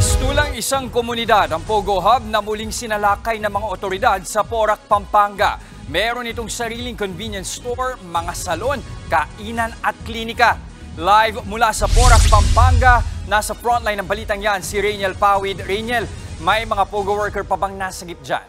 Mistulang isang komunidad ang Pogo Hub na muling sinalakay ng mga otoridad sa Porac, Pampanga. Meron itong sariling convenience store, mga salon, kainan at klinika. Live mula sa Porac, Pampanga, nasa frontline ng balitang yan si Rainiel Pawid. Rainiel, may mga Pogo worker pa bang nasagip dyan?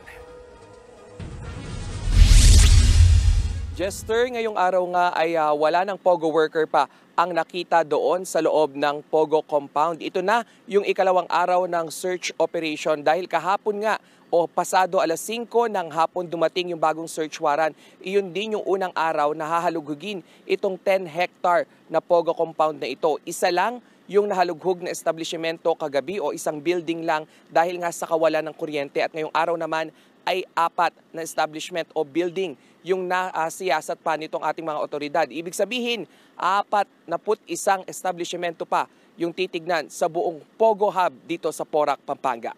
Jester, ngayong araw nga ay wala ng Pogo worker pa ang nakita doon sa loob ng Pogo compound. Ito na yung ikalawang araw ng search operation dahil kahapon nga o pasado alas 5 ng hapon dumating yung bagong search warrant. Iyon din yung unang araw na hahalugugin itong 10 hectare na Pogo compound na ito. Isa lang yung nahalughog na establishmento kagabi o isang building lang dahil nga sa kawalan ng kuryente at ngayong araw naman ay 4 na establishment o building yung nasiyasat pa nitong ating mga otoridad. Ibig sabihin, 41 establishmento pa yung titignan sa buong Pogo Hub dito sa Porac, Pampanga.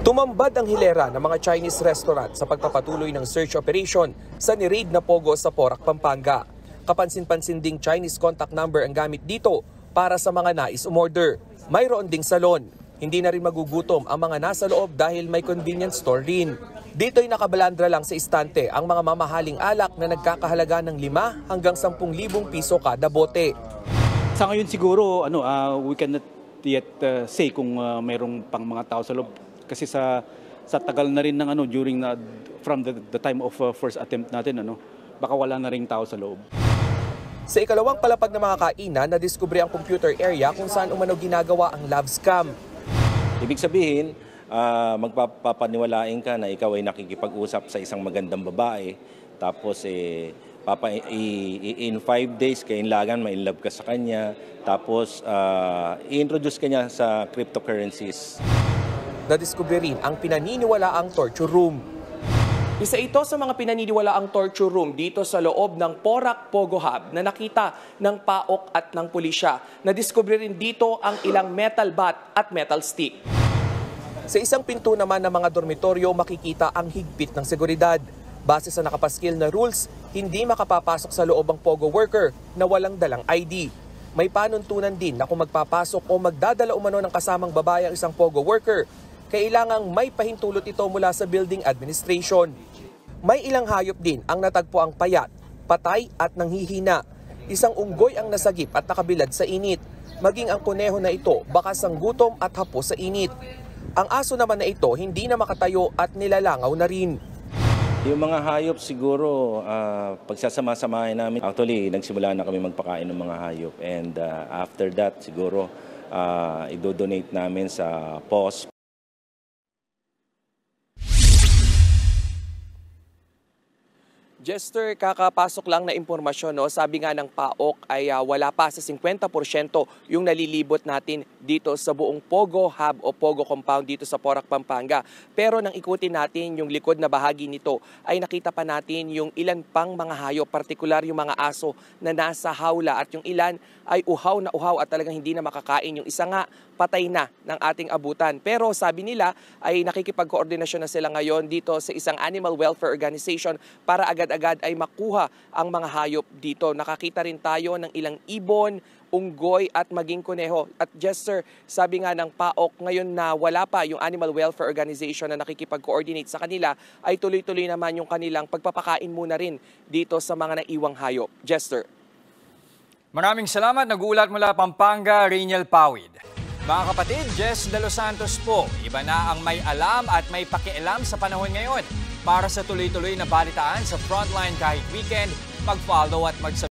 Tumambad ang hilera ng mga Chinese restaurant sa pagpapatuloy ng search operation sa ni-raid na Pogo sa Porac, Pampanga. Kapansin-pansin ding Chinese contact number ang gamit dito para sa mga nais umorder. Mayroon ding salon. Hindi na rin magugutom ang mga nasa loob dahil may convenience store rin. Dito'y nakabalandra lang sa istante ang mga mamahaling alak na nagkakahalaga ng 5 hanggang 10,000 piso kada bote. Sa ngayon siguro we cannot yet say kung mayroong pang mga tao sa loob kasi sa tagal na rin ng from the time of first attempt natin baka wala na ring tao sa loob. Sa ikalawang palapag ng mga kainan, nadiskubre ang computer area kung saan umano ginagawa ang love scam. Ibig sabihin, magpapaniwalain ka na ikaw ay nakikipag-usap sa isang magandang babae, tapos in 5 days kailangan ma-inlove ka sa kanya, tapos i-introduce ka niya sa cryptocurrencies. Nadiskubre rin ang pinaniniwalaang torture room. Isa ito sa mga pinaniniwalaang torture room dito sa loob ng Porac Pogo Hub na nakita ng PAOK at ng pulisya. Nadiskubre rin dito ang ilang metal bat at metal stick. Sa isang pinto naman ng mga dormitoryo makikita ang higpit ng seguridad. Base sa nakapaskil na rules, hindi makapapasok sa loob ang Pogo worker na walang dalang ID. May panuntunan din na kung magpapasok o magdadala umano ng kasamang babae ang isang Pogo worker, kailangang may pahintulot ito mula sa building administration. May ilang hayop din ang natagpo ang payat, patay at nanghihina. Isang unggoy ang nasagip at nakabilad sa init. Maging ang kuneho na ito bakas ang gutom at hapos sa init. Ang aso naman na ito hindi na makatayo at nilalangaw na rin. Yung mga hayop siguro, pagsasama-samahin namin, actually nagsimula na kami magpakain ng mga hayop. And after that siguro, idodonate namin sa POS. Jester, kakapasok lang na impormasyon, sabi nga ng PAOK ay wala pa sa 50% yung nalilibot natin dito sa buong Pogo Hub o Pogo compound dito sa Porac, Pampanga. Pero nang ikutin natin yung likod na bahagi nito ay nakita pa natin yung ilan pang mga hayop, partikular yung mga aso na nasa hawla at yung ilan ay uhaw na uhaw at talagang hindi na makakain. Yung isa nga patay na ng ating abutan. Pero sabi nila ay nakikipag-koordinasyon na sila ngayon dito sa isang animal welfare organization para agad-agad ay makuha ang mga hayop dito. Nakakita rin tayo ng ilang ibon, unggoy at maging kuneho. At Jester, sabi nga ng PAOK ngayon na wala pa yung animal welfare organization na nakikipag-coordinate sa kanila, ay tuloy-tuloy naman yung kanilang pagpapakain muna rin dito sa mga naiwang hayop. Jester. Maraming salamat. Nag-uulat mula Pampanga, Rainiel Pawid. Mga kapatid, Jess De Los Santos po. Iba na ang may alam at may pakialam sa panahon ngayon. Para sa tuloy-tuloy na balitaan sa Frontline kahit weekend, mag-follow at mag-subscribe.